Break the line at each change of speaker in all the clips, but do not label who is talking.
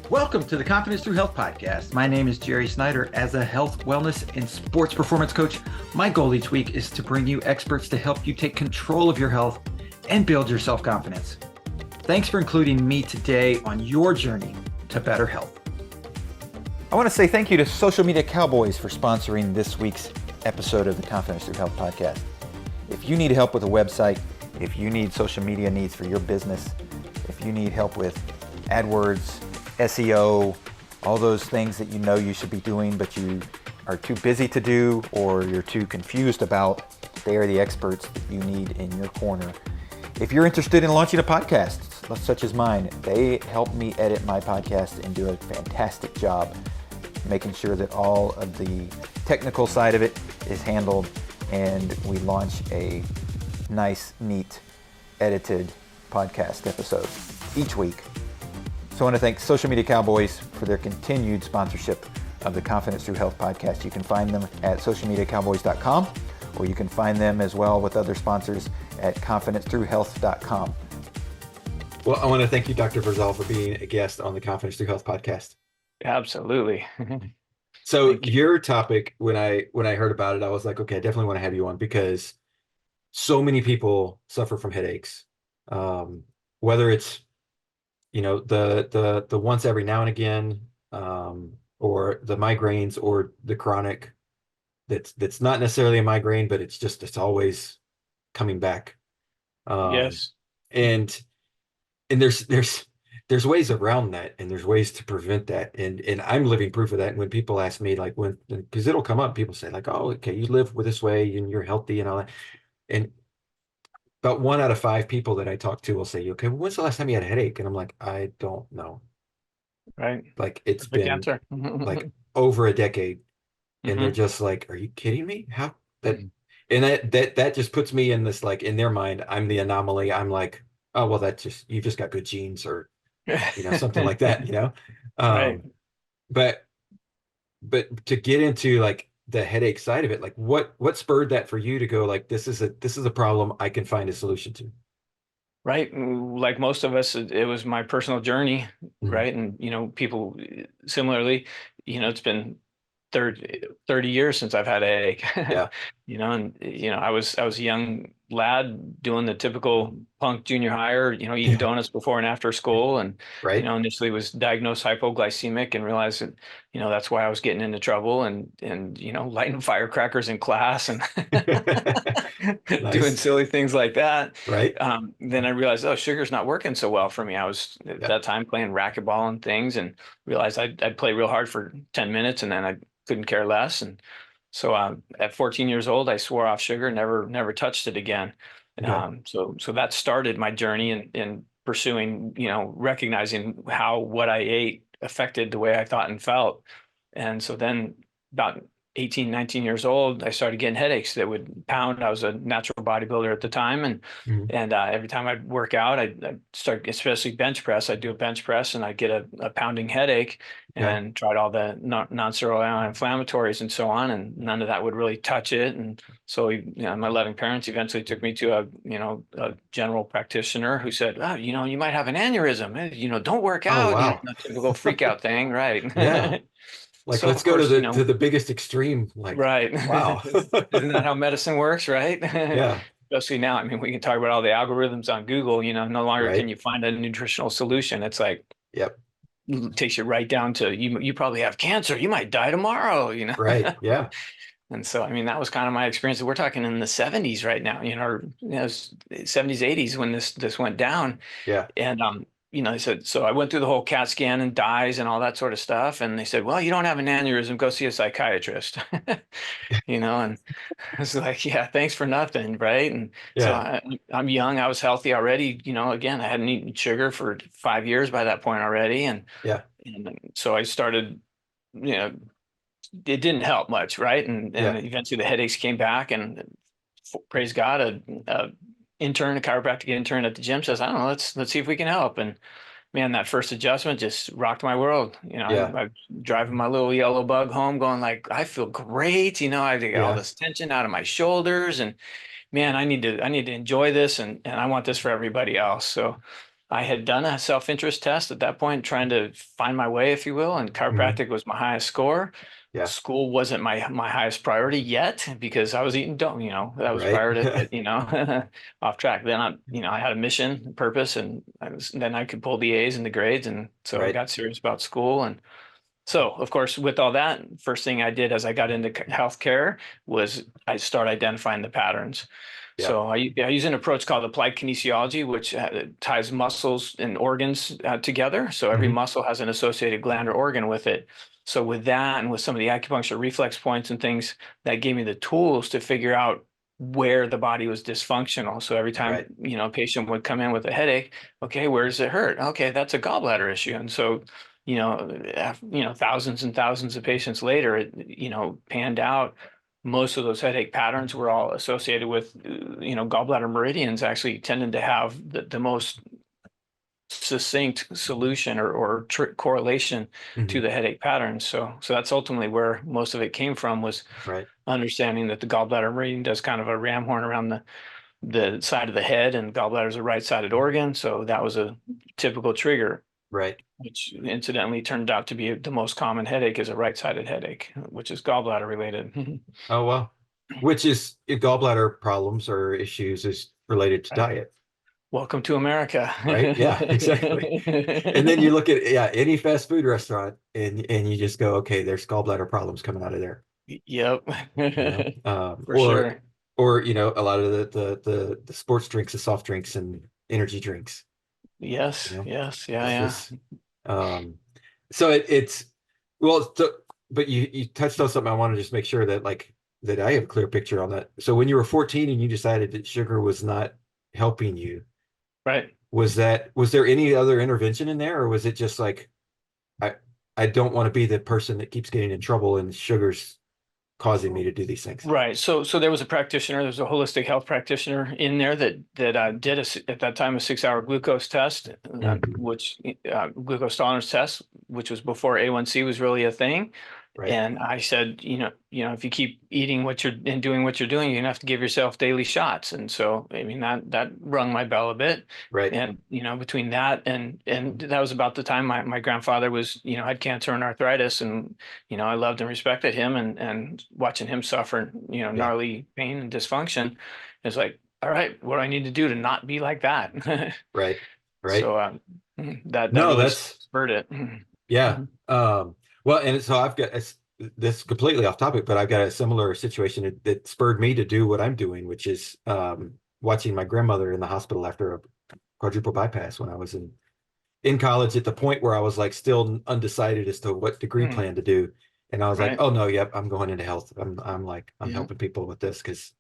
Welcome to the Confidence Through Health podcast. My name is Jerry Snyder. As a health, wellness, and sports performance coach, my goal each week is to bring you experts to help you take control of your health and build your self-confidence. Thanks for including me today on your journey to better health. I want to say thank you to Social Media Cowboys for sponsoring this week's episode of the Confidence Through Health podcast. If you need help with a website, if you need social media needs for your business, if you need help with AdWords, SEO, all those things that you know you should be doing, but you are too busy to do or you're too confused about, they are the experts that you need in your corner. If you're interested in launching a podcast, such as mine, they help me edit my podcast and do a fantastic job making sure that all of the technical side of it is handled and we launch a nice, neat, edited podcast episode each week. So I want to thank Social Media Cowboys for their continued sponsorship of the Confidence Through Health podcast. You can find them at socialmediacowboys.com, or you can find them as well with other sponsors at confidencethroughhealth.com.
Well, I want to thank you, Dr. Vrzal, for being a guest on the Confidence Through Health podcast.
Absolutely.
So your topic, when I heard about it, I was like, okay, I definitely want to have you on because so many people suffer from headaches, whether it's the once every now and again, or the migraines, or the chronic that's not necessarily a migraine, but it's always coming back.
Yes.
And there's ways around that, and there's ways to prevent that. And I'm living proof of that. And when people ask me, like, because it'll come up, people say like, oh, okay, you live with this way and you're healthy and all that. And about 1 out of 5 people that I talk to will say, okay, well, when's the last time you had a headache? And I'm like, I don't know.
Right.
Like it's
The
been
cancer.
like over a decade. And they're just like, are you kidding me? How that? And that just puts me in this, like, in their mind, I'm the anomaly. I'm like, oh, well, you just got good genes, or, something like that,
Right.
But to get into like the headache side of it, like what spurred that for you to go like, this is a problem I can find a solution to?
Right. Like most of us, it was my personal journey. Right. And, people similarly, it's been 30 years since I've had a headache.
Yeah.
I was a young lad doing the typical punk junior higher, eating donuts before and after school. And,
Right.
Initially was diagnosed hypoglycemic and realized that, that's why I was getting into trouble and lighting firecrackers in class and doing silly things like that.
Right.
Then I realized, oh, sugar's not working so well for me. I was at that time playing racquetball and things, and realized I'd play real hard for 10 minutes and then I couldn't care less. And so at 14 years old, I swore off sugar, never touched it again. So that started my journey in pursuing, recognizing how what I ate affected the way I thought and felt. And so then about 18, 19 years old, I started getting headaches that would pound. I was a natural bodybuilder at the time. And every time I'd work out, I'd start, especially bench press, I'd do a bench press and I'd get a pounding headache, and tried all the non-steroidal anti-inflammatories and so on. And none of that would really touch it. And so, my loving parents eventually took me to a general practitioner who said, oh, you might have an aneurysm, don't work out.
Oh, wow.
Typical freak out thing. Right.
Yeah. Like, so let's go to the biggest extreme. Like,
right.
Wow.
Isn't that how medicine works? Right.
Yeah.
Especially now. I mean, we can talk about all the algorithms on Google, no longer can you find a nutritional solution. It's like, it takes you right down to, you probably have cancer. You might die tomorrow,
Right. Yeah.
And so, I mean, that was kind of my experience. We're talking in the 70s right now, or 70s, 80s when this went down.
Yeah.
And, they said, so I went through the whole CAT scan and dyes and all that sort of stuff. And they said, well, you don't have an aneurysm, go see a psychiatrist, and I was like, yeah, thanks for nothing. Right. And so I'm young, I was healthy already, again, I hadn't eaten sugar for 5 years by that point already. And so I started, it didn't help much. Right. And eventually the headaches came back, and praise God, a chiropractic intern at the gym says, I don't know, let's see if we can help. And man, that first adjustment just rocked my world. I'm driving my little yellow bug home going like, I feel great. I get all this tension out of my shoulders, and man, I need to enjoy this, and I want this for everybody else. So I had done a self-interest test at that point, trying to find my way, if you will, and
Mhm.
chiropractic was my highest score.
Yeah.
School wasn't my highest priority yet because I was eating don't, that was
Right.
prior to get, off track. Then I had a mission, purpose, and then I could pull the A's and the grades. And so I
Right.
got serious about school. And so, of course, with all that, first thing I did as I got into healthcare was I start identifying the patterns.
Yeah.
So I use an approach called applied kinesiology, which ties muscles and organs together. So every
Mhm.
muscle has an associated gland or organ with it. So with that and with some of the acupuncture reflex points and things, that gave me the tools to figure out where the body was dysfunctional. So every time,
Right.
a patient would come in with a headache, okay, where does it hurt? Okay, that's a gallbladder issue. And so thousands and thousands of patients later, it, panned out. Most of those headache patterns were all associated with, gallbladder meridians actually tended to have the most succinct solution or correlation to
Mhm.
the headache patterns. So that's ultimately where most of it came from, was
Right.
understanding that the gallbladder meridian does kind of a ram horn around the side of the head, and gallbladder is a right-sided organ. So that was a typical trigger,
Right.
which incidentally turned out to be the most common headache, is a right-sided headache, which is gallbladder related.
Oh, well, which is gallbladder problems or issues is related to
Right.
diet,
Welcome to America.
right? Yeah, exactly. And then you look at, yeah, any fast food restaurant and you just go, okay, there's gallbladder problems coming out of there,
Yep.
you know?
For sure.
Or a lot of the sports drinks, the soft drinks and energy drinks, you
Yes,
know?
yes, yeah,
It's
yeah.
just um so it's well so, but you touched on something. I want to just make sure that that I have a clear picture on that. So when you were 14 and you decided that sugar was not helping you,
Right.
was there any other intervention in there, or was it just like I I don't want to be the person that keeps getting in trouble and sugar's causing me to do these things?
Right. So there was a practitioner, there's a holistic health practitioner in there that did at that time a 6-hour glucose test,
Mhm.
which glucose tolerance test, which was before A1C was really a thing.
Right.
And I said, if you keep eating what you're and doing what you're doing, you're gonna have to give yourself daily shots. And so, I mean, that rung my bell a bit.
Right.
And, between that and that was about the time my grandfather was, had cancer and arthritis. And, I loved and respected him, and watching him suffer,
Yeah.
gnarly pain and dysfunction is like, all right, what do I need to do to not be like that?
Right. Right.
So that
No,
really
that's
spurred it.
yeah.
Mhm.
Well, and so I've got this is completely off topic, but I've got a similar situation that spurred me to do what I'm doing, which is watching my grandmother in the hospital after a quadruple bypass when I was in college, at the point where I was like still undecided as to what degree
Mhm.
plan to do. And I was like,
Right.
oh no, yep, I'm going into health. I'm
Yeah.
helping people with this because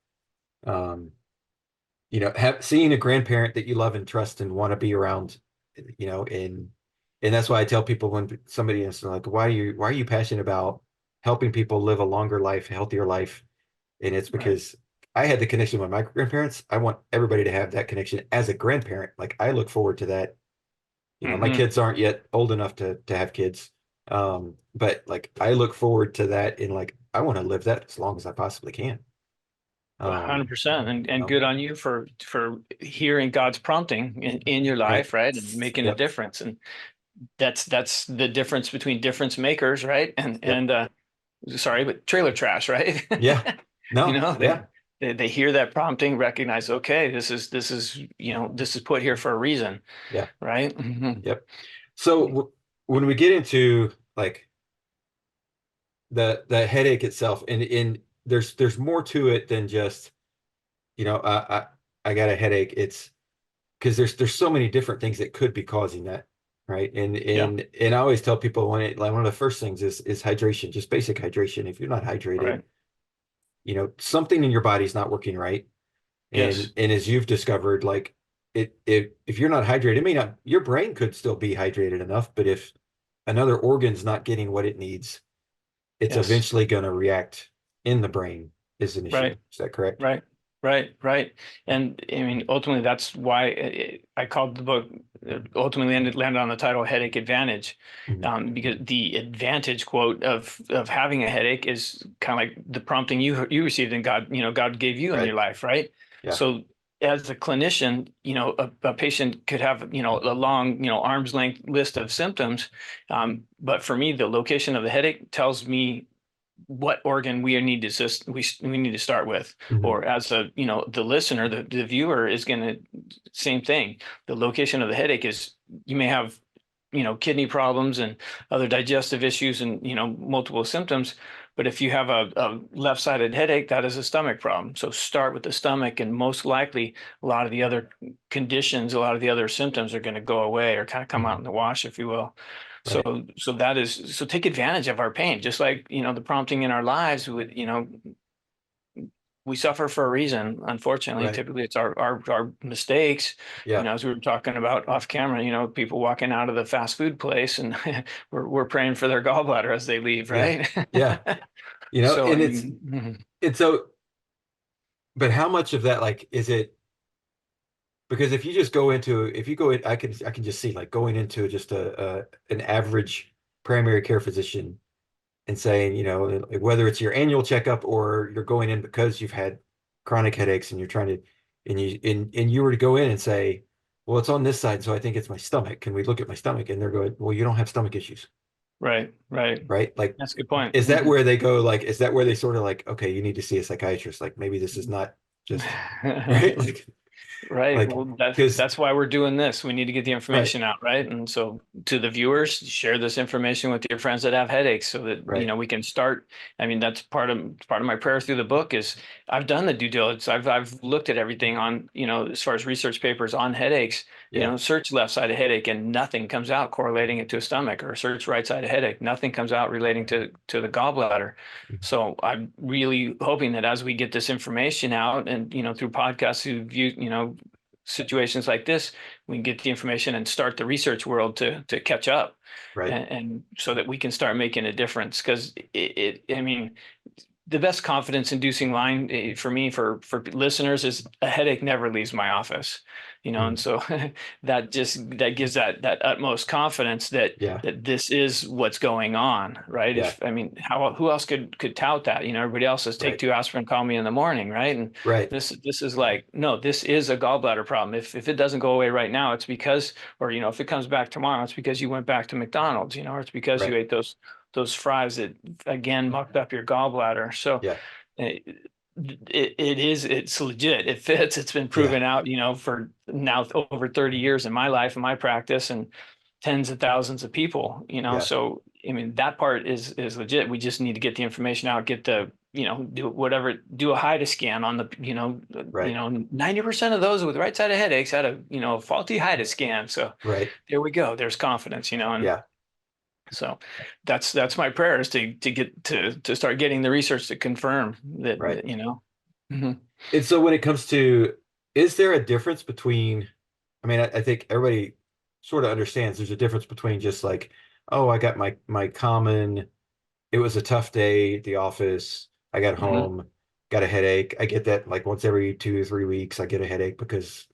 um, seeing a grandparent that you love and trust and want to be around, and that's why I tell people when somebody is like, why are you passionate about helping people live a longer life, a healthier life? And it's
Right.
because I had the connection with my grandparents. I want everybody to have that connection as a grandparent. Like I look forward to that. My
Hmm.
kids aren't yet old enough to have kids. But like I look forward to that, and like I want to live that as long as I possibly can. Um,
100%. And
um,
good on you for hearing God's prompting in your
right.
life, right? And making a
Yep.
difference. And that's the difference between difference makers, right? And
Yep.
sorry, but trailer trash, right?
Yeah.
You
No.
know,
Yeah.
they hear that prompting, recognize, okay, this is put here for a reason,
Yeah.
right? Mhm.
Yep. So when we get into like the headache itself, and there's more to it than just, I got a headache. It's because there's so many different things that could be causing that, right? And
Yeah,
and and I always tell people like one of the first things is hydration, just basic hydration. If you're not hydrated,
right.
something in your body's not working right. And
Yes,
and as you've discovered, like if you're not hydrated, it may not, your brain could still be hydrated enough, but if another organ's not getting what it needs, it's
yes,
eventually going to react in the brain is an issue.
right.
Is that correct?
Right, right, right. And I mean, ultimately, that's why I called the book, ultimately landed on the title Headache Advantage,
Mhm.
because the advantage quote of having a headache is kind of like the prompting you received and God, God gave you in
Right.
your life, right?
Yeah.
So as a clinician, a patient could have, a long, arm's length list of symptoms. But for me, the location of the headache tells me what organ we need to we need to start with.
Mhm.
Or as the listener, the viewer is going to, same thing. The location of the headache is, you may have, kidney problems and other digestive issues and, multiple symptoms. But if you have a left-sided headache, that is a stomach problem. So start with the stomach, and most likely a lot of the other conditions, a lot of the other symptoms are going to go away or kind of come out in the wash, if you will. So,
Right.
so take advantage of our pain, just like, the prompting in our lives with, we suffer for a reason. Unfortunately,
Right.
typically it's our mistakes.
Yeah.
As we were talking about off camera, people walking out of the fast food place and we're praying for their gallbladder as they leave,
Yeah.
right?
Yeah.
So,
And
I mean,
it's so, but how much of that, like, is it? Because if you just go into, if you go in, I can just see like going into just an average primary care physician and saying, like, whether it's your annual checkup or you're going in because you've had chronic headaches and you're trying to, and you were to go in and say, well, it's on this side, so I think it's my stomach. Can we look at my stomach? And they're going, well, you don't have stomach issues,
right, right.
right? Like,
That's a good point.
is that where they go? Like, is that where they sort of like, okay, you need to see a psychiatrist? Like, maybe this is not just right,
Right.
like,
Well,
because
that's why we're doing this. We need to get the
right,
information out, right? And so to the viewers, share this information with your friends that have headaches so that,
right,
we can start. I mean, that's part of my prayer through the book is I've done the due diligence. I've looked at everything on, as far as research papers on headaches,
yeah,
search left-sided headache and nothing comes out correlating it to a stomach, or search right-sided headache, nothing comes out relating to the gallbladder.
mhm,
So I'm really hoping that as we get this information out and, through podcasts who view, situations like this, we can get the information and start the research world to catch up,
right,
and so that we can start making a difference. Because I mean, the best confidence inducing line for me, for listeners, is a headache never leaves my office, and
mhm,
so that gives that utmost confidence that
yeah,
this is what's going on, right?
yeah,
If I mean, who else could tout that? Everybody else says take
right,
2 aspirin, call me in the morning, right? And
right,
this is like, no, this is a gallbladder problem. If it doesn't go away right now, it's because, or if it comes back tomorrow, it's because you went back to McDonald's, or it's because you
right,
ate those fries that again mucked up your gallbladder. So
yeah,
it, it's legit. It fits. It's been
yeah,
proven out, for now over 30 years in my life and my practice, and tens of thousands of people,
yeah,
so I mean that part is legit. We just need to get the information out, get the, do whatever, do a HIDA scan on the,
right,
90% of those with right-sided headaches had a, faulty HIDA scan. So
right,
there we go. There's confidence, and
yeah,
so that's my prayer, is to get to start getting the research to confirm that,
right.
Mhm.
And so when it comes to, is there a difference between, I mean, I think everybody sort of understands there's a difference between just like, oh, I got my common, it was a tough day at the office. I got
Mhm.
home, got a headache. I get that like once every 2 or 3 weeks, I get a headache because,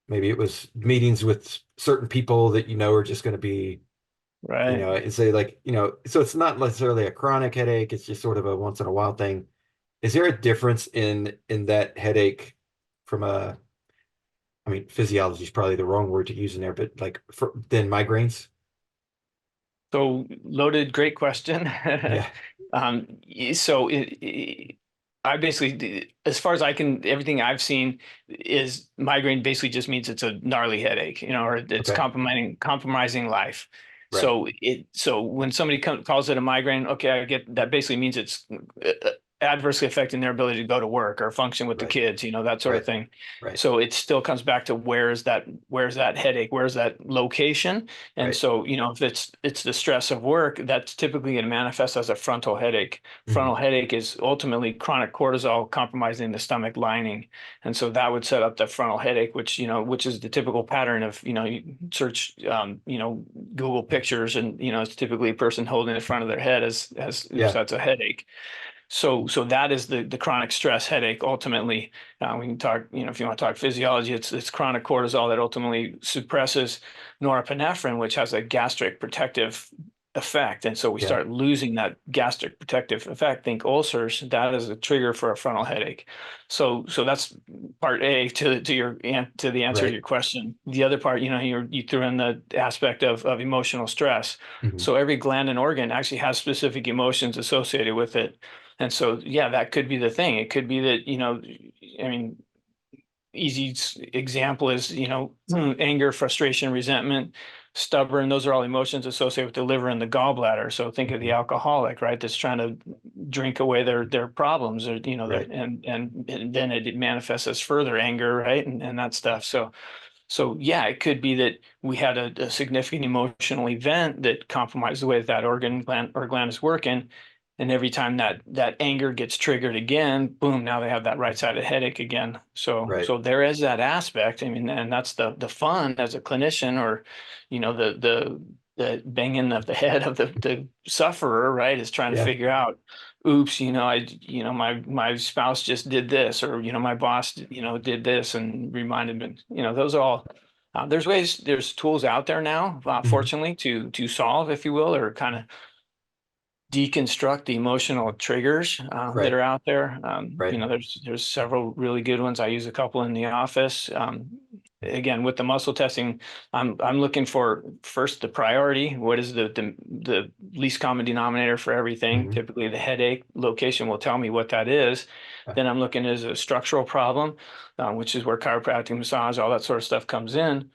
maybe it was meetings with certain people that are just going to be,
Right.
and say like, so it's not necessarily a chronic headache. It's just sort of a once in a while thing. Is there a difference in that headache from a, I mean, physiology is probably the wrong word to use in there, but like than migraines?
So loaded, great question.
Yeah.
So I basically, as far as I can, everything I've seen is migraine basically just means it's a gnarly headache, or it's
Okay.
compromising life.
Right.
So when somebody calls it a migraine, okay, I get that. Basically means it's adversely affecting their ability to go to work or function with the
Right.
kids, that sort of
Right.
thing.
Right.
So it still comes back to where's that headache, where's that location. And
Right.
so, if it's the stress of work, that's typically going to manifest as a frontal headache.
Mhm.
Frontal headache is ultimately chronic cortisol compromising the stomach lining. And so that would set up the frontal headache, which is the typical pattern of, you search, Google pictures, and, it's typically a person holding the front of their head as
Yeah.
that's a headache. So that is the chronic stress headache. Ultimately, we can talk, if you want to talk physiology, it's chronic cortisol that ultimately suppresses norepinephrine, which has a gastric protective effect. And so we
Yeah.
start losing that gastric protective effect. Think ulcers, that is a trigger for a frontal headache. So that's part A to the answer to
Right.
your question. The other part, you threw in the aspect of emotional stress.
Mhm.
So every gland and organ actually has specific emotions associated with it. And so, yeah, that could be the thing. It could be that, I mean, easy example is, anger, frustration, resentment, stubborn. Those are all emotions associated with the liver and the gallbladder. So think of the
Mhm.
alcoholic, right? That's trying to drink away their problems, or
Right.
and then it manifests as further anger, right? And that stuff. So yeah, it could be that we had a significant emotional event that compromised the way that organ gland or gland is working. And every time that anger gets triggered again, boom, now they have that right-sided headache again. So
Right.
so there is that aspect. I mean, and that's the fun as a clinician, or the banging of the head of the sufferer, right? Is trying to
Yeah.
figure out, oops, my spouse just did this, or my boss did this and reminded me. Those are all there's tools out there now,
Mhm.
fortunately, to solve, if you will, or kind of deconstruct the emotional triggers that
Right.
are out there.
Right.
There's several really good ones. I use a couple in the office. Again, with the muscle testing, I'm looking for first the priority. What is the least common denominator for everything?
Mhm.
Typically, the headache location will tell me what that is.
Yeah.
Then I'm looking as a structural problem, which is where chiropractic, massage, all that sort of stuff comes in.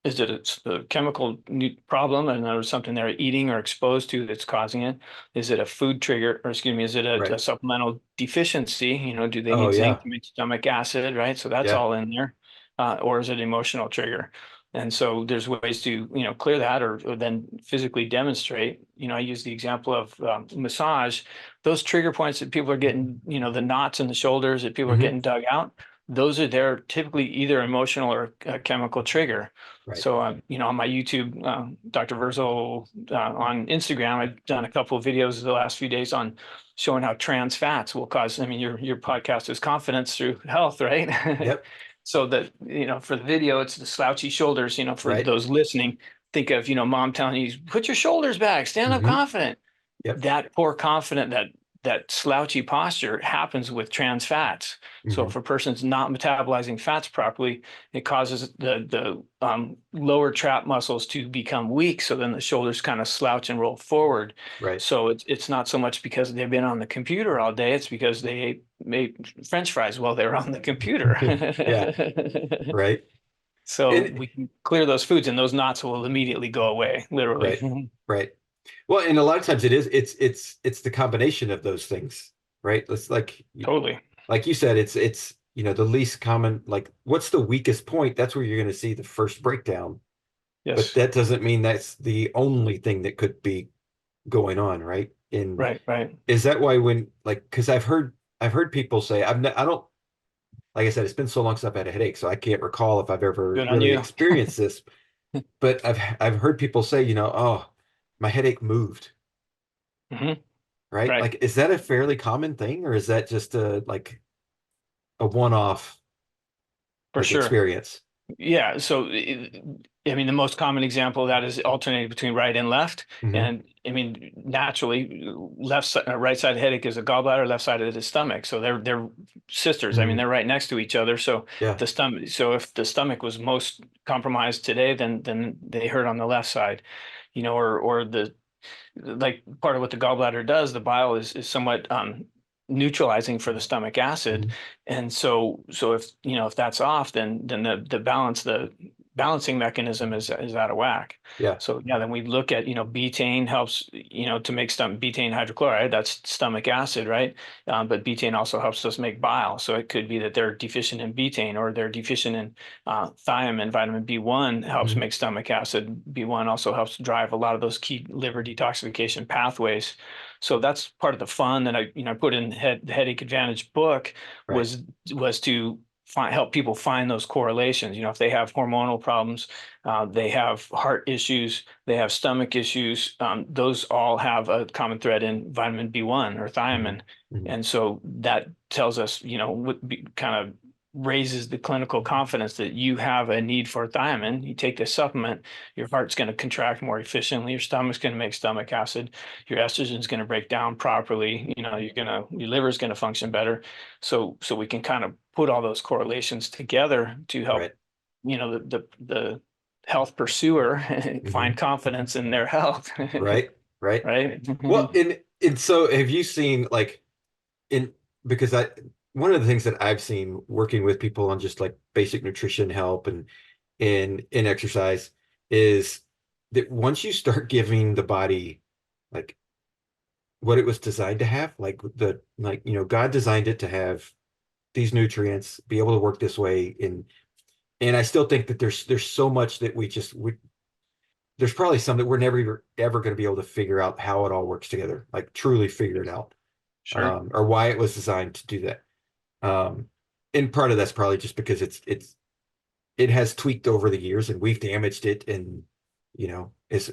Is it a chemical problem, and there's something they're eating or exposed to that's causing it? Is it a food trigger, or excuse me, is it a
Right.
supplemental deficiency? Do they
Oh
need zinc
yeah.
to make stomach acid, right? So that's
Yeah.
all in there. Or is it emotional trigger? And so there's ways to, clear that, or then physically demonstrate. I use the example of massage. Those trigger points that people are getting, the knots in the shoulders that people are
Mhm.
getting dug out, those are there typically either emotional or a chemical trigger.
Right.
So, on my YouTube, Dr. Vrzal, on Instagram, I've done a couple of videos the last few days on showing how trans fats will cause. I mean, your podcast is confidence through health, right?
Yep.
So that, for the video, it's the slouchy shoulders. For
Right.
those listening, think of, mom telling you, put your shoulders back, stand up
Mhm.
confident.
Yep.
That poor confident, that slouchy posture happens with trans fats. So
Mhm.
if a person's not metabolizing fats properly, it causes the lower trap muscles to become weak. So then the shoulders kind of slouch and roll forward.
Right.
So it's not so much because they've been on the computer all day. It's because they made French fries while they were on the computer.
Yeah. Right.
So
And
we can clear those foods, and those knots will immediately go away,
right.
literally.
Right. Well, and a lot of times it's the combination of those things, right? It's
Totally.
like you said, it's the least common, like what's the weakest point? That's where you're going to see the first breakdown. But
Yes.
that doesn't mean that's the only thing that could be going on, right? And
Right. Right.
is that why because I've heard people say I don't, like I said, it's been so long since I've had a headache, so I can't recall if I've ever
Good on
really
you.
experienced this. But I've heard people say, oh, my headache moved,
Hmm.
right?
Right.
Like, is that a fairly common thing, or is that just a one-off
For sure.
experience?
Yeah. So, I mean, the most common example of that is alternating between right and left.
Hmm.
And I mean, naturally, right side headache is a gallbladder, left side of the stomach. So they're sisters. I mean,
Hmm.
they're right next to each other. So
Yeah.
the stomach. So if the stomach was most compromised today, then they hurt on the left side. Or the like part of what the gallbladder does, the bile is somewhat neutralizing for the stomach acid.
Hmm.
And so if that's off, then the balancing mechanism is out of whack.
Yeah.
So yeah, then we look at, betaine helps, to make betaine hydrochloride, that's stomach acid, right? But betaine also helps us make bile. So it could be that they're deficient in betaine, or they're deficient in thiamine. Vitamin B1 helps
Hmm.
make stomach acid. B1 also helps drive a lot of those key liver detoxification pathways. So that's part of the fun that I put in the Headache Advantage book,
Right.
was to help people find those correlations. If they have hormonal problems, they have heart issues, they have stomach issues, those all have a common thread in vitamin B1 or
Hmm.
thiamine.
Hmm.
And so that tells us, kind of raises the clinical confidence that you have a need for thiamine. You take this supplement, your heart's going to contract more efficiently, your stomach's going to make stomach acid, your estrogen's going to break down properly, your liver's going to function better. So we can kind of put all those correlations together to help,
Right.
the health pursuer find confidence in their health.
Right. Right.
Right.
Well, and so have you seen like in because one of the things that I've seen working with people on just like basic nutrition help and in exercise is that once you start giving the body like what it was designed to have, God designed it to have these nutrients, be able to work this way, and I still think that there's so much that there's probably some that we're never ever going to be able to figure out how it all works together, like truly figure it out,
Sure.
or why it was designed to do that. And part of that's probably just because it has tweaked over the years and we've damaged it, and it's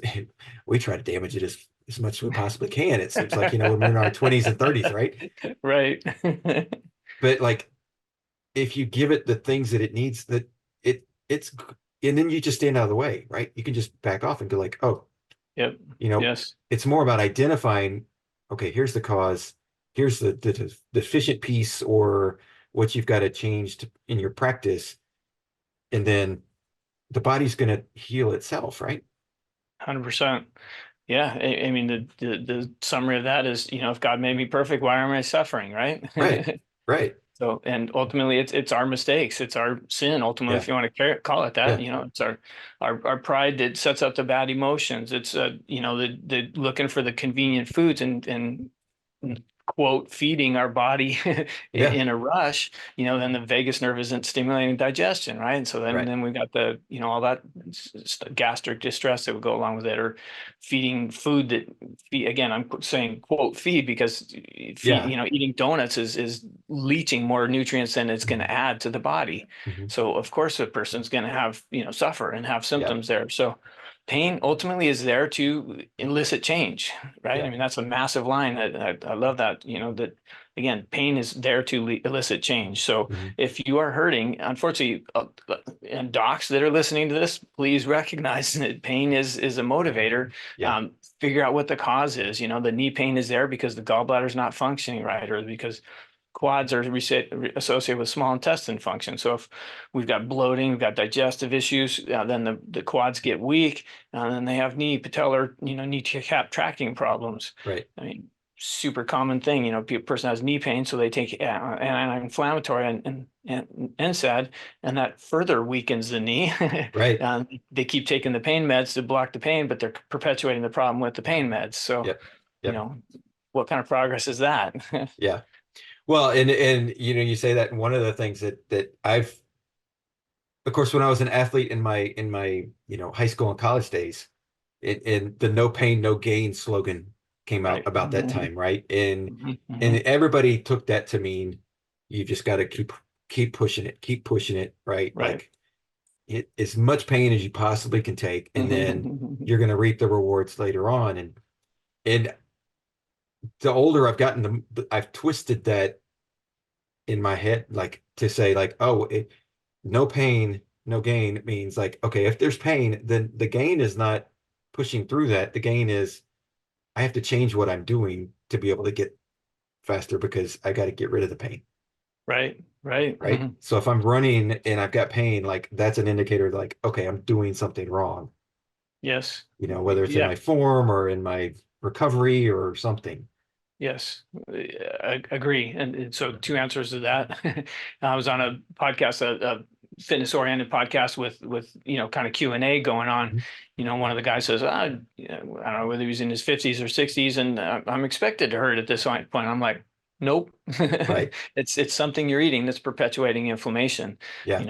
we try to damage it as much as we possibly can. It seems like, when we're in our 20s and 30s, right?
Right.
But like if you give it the things that it needs, that it's and then you just stand out of the way, right? You can just back off and go like, oh,
Yep. Yes.
it's more about identifying, okay, here's the cause, here's the deficient piece or what you've got to change in your practice, and then the body's going to heal itself, right?
100%. Yeah. I mean, the summary of that is, if God made me perfect, why am I suffering? Right.
Right. Right.
So, and ultimately it's our mistakes. It's our sin. Ultimately,
Yeah.
if you want to call it that,
Yeah.
it's our pride that sets up the bad emotions. It's, the looking for the convenient foods and quote, feeding our body
Yeah.
in a rush, then the vagus nerve isn't stimulating digestion, right? And so then,
Right.
then we've got the, all that gastric distress that would go along with it, or feeding food that, again, I'm saying quote feed because
Yeah.
eating donuts is leaching more nutrients than it's going to add to the body.
Mhm.
So of course a person's going to have, suffer and have
Yeah.
symptoms there. So pain ultimately is there to elicit change, right?
Yeah.
I mean, that's a massive line. I love that, that again, pain is there to elicit change. So
Mhm.
if you are hurting, unfortunately, and docs that are listening to this, please recognize that pain is a motivator.
Yeah.
Figure out what the cause is. The knee pain is there because the gallbladder is not functioning right, or because quads are associated with small intestine function. So if we've got bloating, we've got digestive issues, then the quads get weak, and then they have patellar, knee cap tracting problems.
Right.
I mean, super common thing. Person has knee pain, so they take an anti-inflammatory and NSAID, and that further weakens the knee.
Right.
They keep taking the pain meds to block the pain, but they're perpetuating the problem with the pain meds. So,
Yep. Yep.
what kind of progress is that?
Yeah. Well, and you say that, and one of the things that I've, of course, when I was an athlete in my high school and college days, and the no pain, no gain slogan came out
Right.
about that time, right? And
Mhm.
everybody took that to mean you just got to keep pushing it, right?
Right.
Like as much pain as you possibly can take, and then you're going to reap the rewards later on. And the older I've gotten, I've twisted that in my head, like to say like, oh, no pain, no gain means like, okay, if there's pain, then the gain is not pushing through that. The gain is I have to change what I'm doing to be able to get faster because I got to get rid of the pain.
Right. Right.
Right. So if I'm running and I've got pain, like that's an indicator like, okay, I'm doing something wrong,
Yes.
whether it's in
Yeah.
my form or in my recovery or something.
Yes. I agree. And so two answers to that. I was on a podcast, a fitness oriented podcast with, kind of Q&A going on.
Mhm.
One of the guys says, I don't know whether he was in his 50s or 60s, and I'm expected to hurt at this point. I'm like, nope.
Right.
It's something you're eating that's perpetuating inflammation.
Yeah.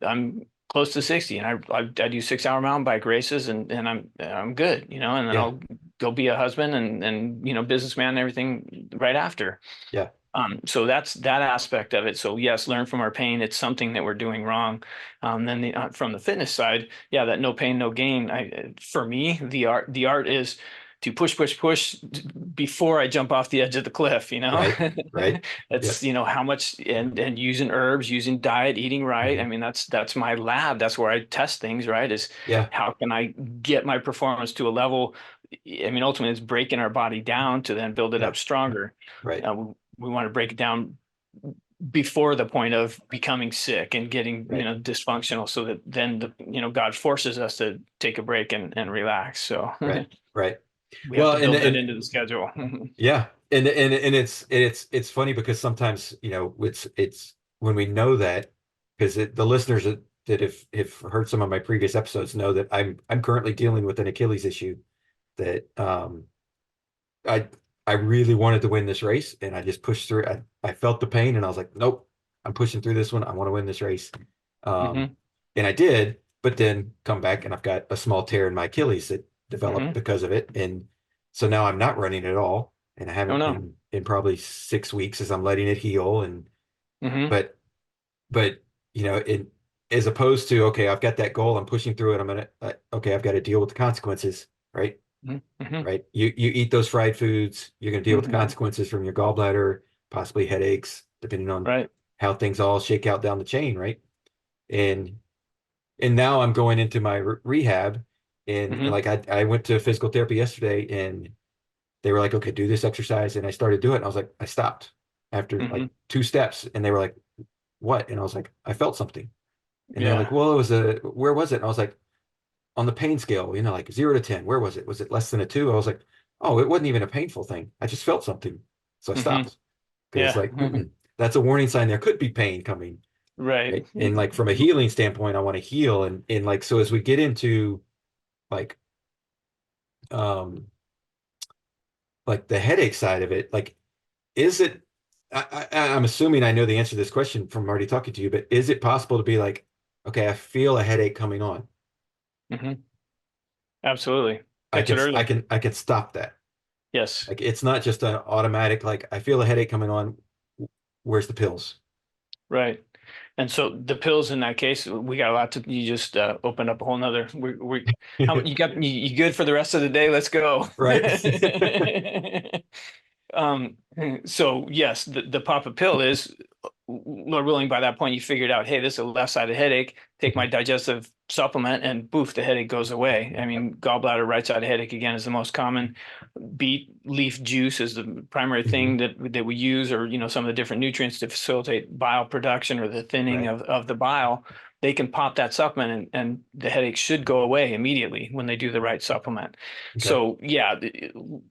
I'm close to 60, and I do 6 hour mountain bike races, and I'm good, and then
Yeah.
I'll go be a husband and businessman and everything right after.
Yeah.
So that's that aspect of it. So yes, learn from our pain. It's something that we're doing wrong. Then from the fitness side, yeah, that no pain, no gain. For me, the art is to push before I jump off the edge of the cliff,
Right.
That's,
Yep.
how much, and using herbs, using diet, eating right. I
Mhm.
mean, that's my lab. That's where I test things, right? Is
Yeah.
how can I get my performance to a level? I mean, ultimately, it's breaking our body down to then build it
Yeah.
up stronger.
Right.
We want to break it down before the point of becoming sick and getting,
Right.
dysfunctional, so that then God forces us to take a break and relax. So
Right. Right.
we have
Well,
to
and
build that
and
into the schedule.
yeah, and it's funny because sometimes it's when we know that, because the listeners that have heard some of my previous episodes know that I'm currently dealing with an Achilles issue that I I really wanted to win this race, and I just pushed through. I felt the pain, and I was like, nope, I'm pushing through this one. I want to win this race. Um,
Hmm.
and I did, but then come back and I've got a small tear in my Achilles that developed
Hmm.
because of it. And so now I'm not running at all. And I
Oh
haven't
no.
in probably 6 weeks as I'm letting it heal. And
Hmm.
but but it, as opposed to, okay, I've got that goal, I'm pushing through it. I'm gonna okay, I've got to deal with the consequences, right?
Hmm.
Right. You eat those fried foods, you're gonna deal with the
Hmm.
consequences from your gallbladder, possibly headaches, depending on
Right.
how things all shake out down the chain, right? And now I'm going into my rehab, and
Hmm.
like I went to physical therapy yesterday, and they were like, okay, do this exercise, and I started doing it, and I was like, I stopped after like
Hmm.
2 steps, and they were like, what? And I was like, I felt something, and they're like,
Yeah.
well, where was it? And I was like, on the pain scale, like 0 to 10, where was it? Was it less than a 2? I was like, oh, it wasn't even a painful thing. I just felt something, so I
Hmm.
stopped, because
Yeah.
like, that's a warning sign there could be pain coming.
Right.
Right. And like from a healing standpoint, I want to heal. And like, so as we get into like um the headache side of it, like, is it I'm assuming I know the answer to this question from already talking to you, but is it possible to be like, okay, I feel a headache coming on.
Hmm. Absolutely.
I
Catch
can
it early.
I can stop that.
Yes.
Like, it's not just an automatic, like, I feel a headache coming on. Where's the pills?
Right. And so the pills in that case, we got a lot to, you just opened up a whole nother, how you got, you good for the rest of the day? Let's go.
Right.
Um, so yes, the pop a pill is, Lord willing, by that point you figured out, hey, this is a left-sided headache. Take my digestive supplement, and boof, the headache goes away. I mean, gallbladder right-sided headache again is the most common. Beet leaf juice is the primary
Mhm.
thing that we use, or some of the different nutrients to facilitate bile production or the thinning
Right.
of the bile. They can pop that supplement, and the headache should go away immediately when they do the right supplement.
Okay.
So yeah,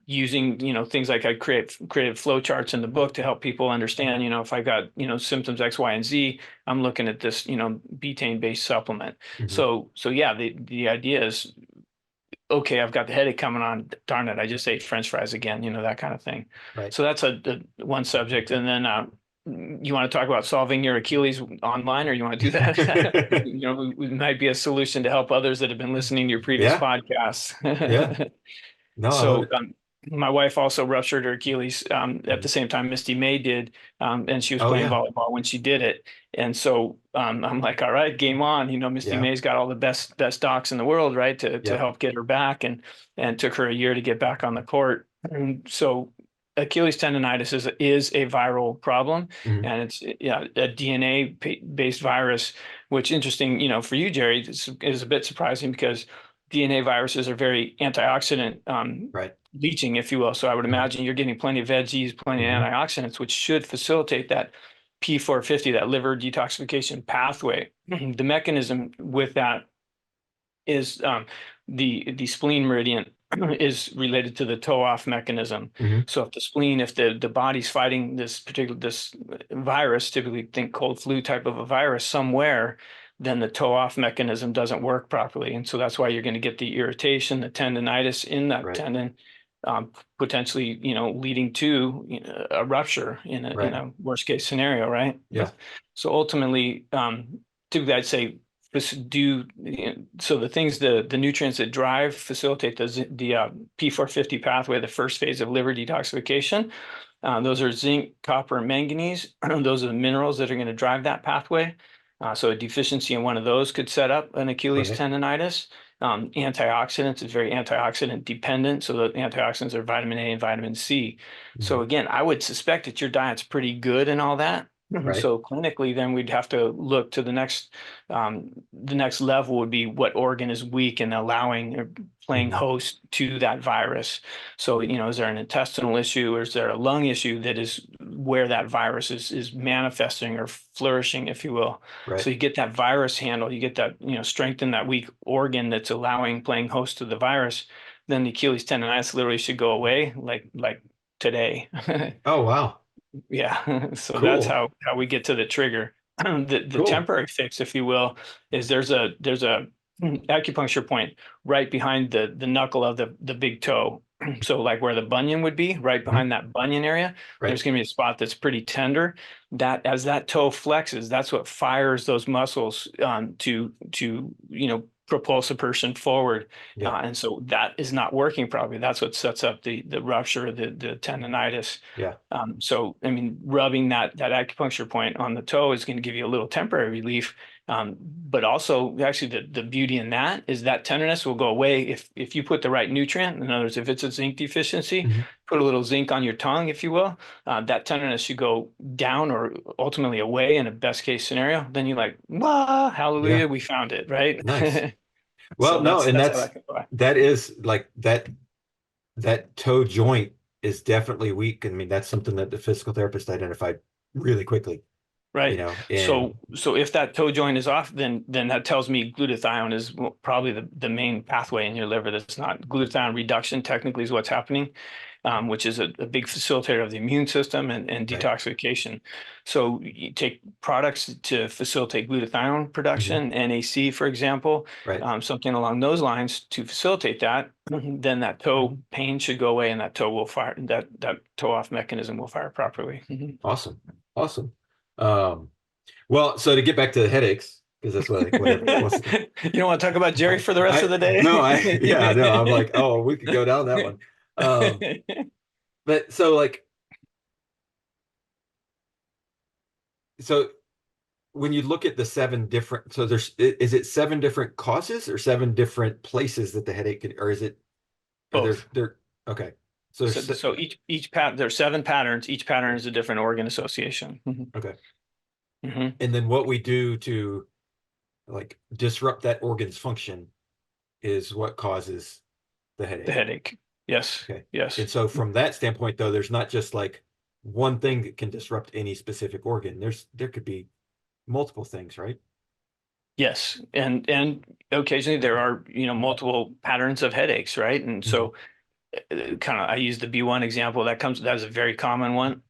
using things like I created flow charts in the book to help people understand, if I got symptoms X, Y, and Z, I'm looking at this betaine based supplement.
Mhm.
So yeah, the idea is, okay, I've got the headache coming on, darn it, I just ate French fries again, that kind of thing.
Right.
So that's a one subject. And then you want to talk about solving your Achilles online, or you want to do that? We might be a solution to help others that have been listening to your previous
Yeah. Yeah.
podcasts.
No, I love
So
it.
my wife also ruptured her Achilles at the
Mhm.
same time Misty May did, and she was
Oh
playing
yeah.
volleyball when she did it. And so I'm like, all right, game on. Misty
Yeah.
May's got all the best docs in the world, right, to
Yep.
help get her back, and took her a year to get back on the court. And so Achilles tendonitis is a viral problem,
Mhm.
and it's, yeah, a DNA based virus, which, interesting, for you, Jerry, is a bit surprising because DNA viruses are very antioxidant
Right.
leaching, if you will. So I would
Mhm.
imagine you're getting plenty of veggies, plenty of
Mhm.
antioxidants, which should facilitate that P450, that liver detoxification pathway. The mechanism with that is the spleen meridian is related to the toe off mechanism.
Mhm.
So if the spleen, if the body's fighting this virus, typically think cold flu type of a virus somewhere, then the toe off mechanism doesn't work properly. And so that's why you're going to get the irritation, the tendonitis in that
Right.
tendon, potentially, leading to a rupture in
Right.
a worst case scenario, right?
Yeah.
So ultimately, typically I'd say do, so the things, the nutrients that drive facilitate the P450 pathway, the first phase of liver detoxification. Those are zinc, copper, and manganese. Those are the minerals that are going to drive that pathway. So a deficiency in one of those could set up an Achilles
Right.
tendonitis. Antioxidants is very antioxidant dependent. So the antioxidants are vitamin A and vitamin C. So again, I would suspect that your diet's pretty good and all that.
Right.
So clinically, then we'd have to look to the next level would be what organ is weak and allowing or playing host to that virus. So, is there an intestinal issue or is there a lung issue that is where that virus is manifesting or flourishing, if you will?
Right.
So you get that virus handle, you get that, strengthen that weak organ that's allowing playing host to the virus, then the Achilles tendonitis literally should go away like today.
Oh, wow.
Yeah. So that's
Cool.
how we get to the trigger. The
Cool.
temporary fix, if you will, is there's a acupuncture point right behind the knuckle of the big toe. So like where the bunion would be, right behind that bunion area, there's
Right.
going to be a spot that's pretty tender. That as that toe flexes, that's what fires those muscles to propulse a person forward.
Yeah.
And so that is not working properly. That's what sets up the rupture, the tendonitis.
Yeah.
So I mean, rubbing that acupuncture point on the toe is going to give you a little temporary relief. But also, actually, the beauty in that is that tenderness will go away if you put the right nutrient. In other words, if it's a zinc deficiency, put a little zinc on your tongue, if you will. That tenderness should go down or ultimately away in a best case scenario. Then you're like, "Wow, hallelujah,
Yeah.
we found it!" Right?
Nice. Well,
So
no, and
how that can go.
that is like that toe joint is definitely weak. I mean, that's something that the physical therapist identified really quickly,
Right.
and
So if that toe joint is off, then that tells me glutathione is probably the main pathway in your liver that's not glutathione reduction technically is what's happening, which is a big facilitator of the immune system and
right.
detoxification. So you take products to facilitate glutathione production, NAC, for example,
Right.
something along those lines to facilitate that, then that toe pain should go away and that toe will fire, that toe off mechanism will fire properly.
Awesome. Awesome. Well, so to get back to the headaches, because that's what everybody wants to.
You don't want to talk about Jerry for the rest of the day?
Yeah, no, I'm like, oh, we could go down that one. But so like, so when you look at the so is it 7 different causes or 7 different places that the headache could, or is it,
Both.
Okay.
So each pattern, there's 7 patterns. Each pattern is a different organ association.
Okay. And then what we do to like disrupt that organ's function is what causes the headache.
The headache. Yes.
Okay.
Yes.
And so from that standpoint, though, there's not just like one thing that can disrupt any specific organ. There could be multiple things, right?
Yes. And occasionally there are, multiple patterns of headaches, right? And so kind of I use the B1 example that's a very common one.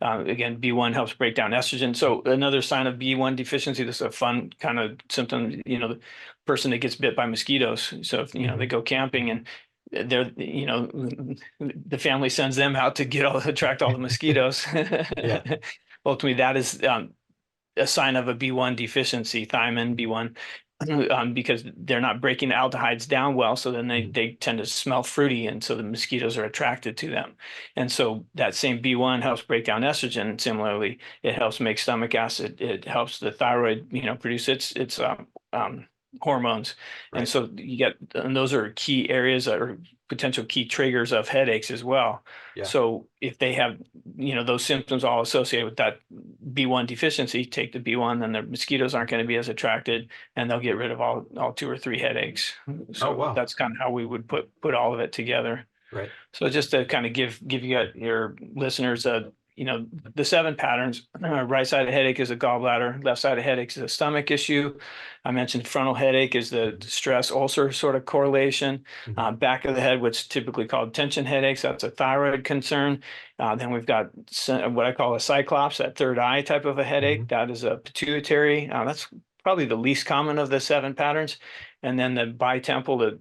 Again, B1 helps break down estrogen. So another sign of B1 deficiency, this is a fun kind of symptom, the person that gets bit by mosquitoes. So if they go camping and they're the family sends them out to attract all the mosquitoes.
Yeah.
Ultimately that is a sign of a B1 deficiency, thiamine B1. Because they're not breaking aldehydes down well, so then they tend to smell fruity, and so the mosquitoes are attracted to them. And so that same B1 helps break down estrogen. Similarly, it helps make stomach acid. It helps the thyroid, produce its hormones.
Right.
And so and those are key areas or potential key triggers of headaches as well.
Yeah.
So if they have, those symptoms all associated with that B1 deficiency, take the B1, then the mosquitoes aren't going to be as attracted and they'll get rid of all 2 or 3 headaches. So
wow.
That's kind of how we would put all of it together.
Right.
So just to kind of give your listeners the 7 patterns. Right side of headache is a gallbladder. Left side of headache is a stomach issue. I mentioned frontal headache is the stress ulcer sort of correlation. Back of the head, what's typically called tension headaches, that's a thyroid concern. Then we've got what I call a cyclops, that third eye type of a headache. That is a pituitary. That's probably the least common of the 7 patterns. And then the bitemple,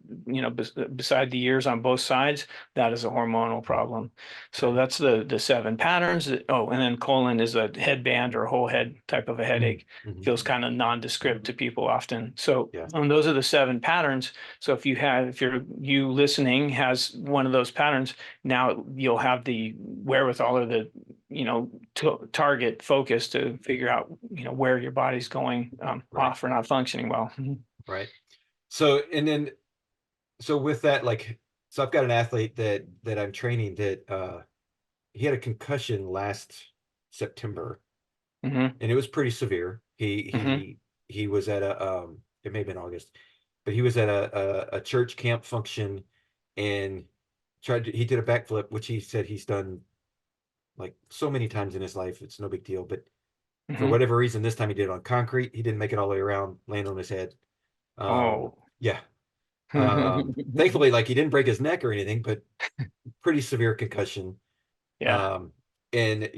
beside the ears on both sides, that is a hormonal problem. So that's the 7 patterns. Oh, and then colon is a headband or a whole head type of a headache. Feels kind of nondescript to people often. So those are the 7 patterns. So if you listening has one of those patterns, now you'll have the wherewithal or the target focus to figure out where your body's going off or not functioning well.
Right. So, and then, so with that, like, so I've got an athlete that I'm training that he had a concussion last September,
Mm-hmm.
and it was pretty severe.
Mm-hmm.
He was at a it may have been August, but he was at a church camp function and he did a backflip, which he said he's done like so many times in his life. It's no big deal, but for
Mm-hmm.
whatever reason, this time he did it on concrete. He didn't make it all the way around, land on his head.
Oh.
Yeah. Thankfully, like he didn't break his neck or anything, but pretty severe concussion.
Yeah.
Um, and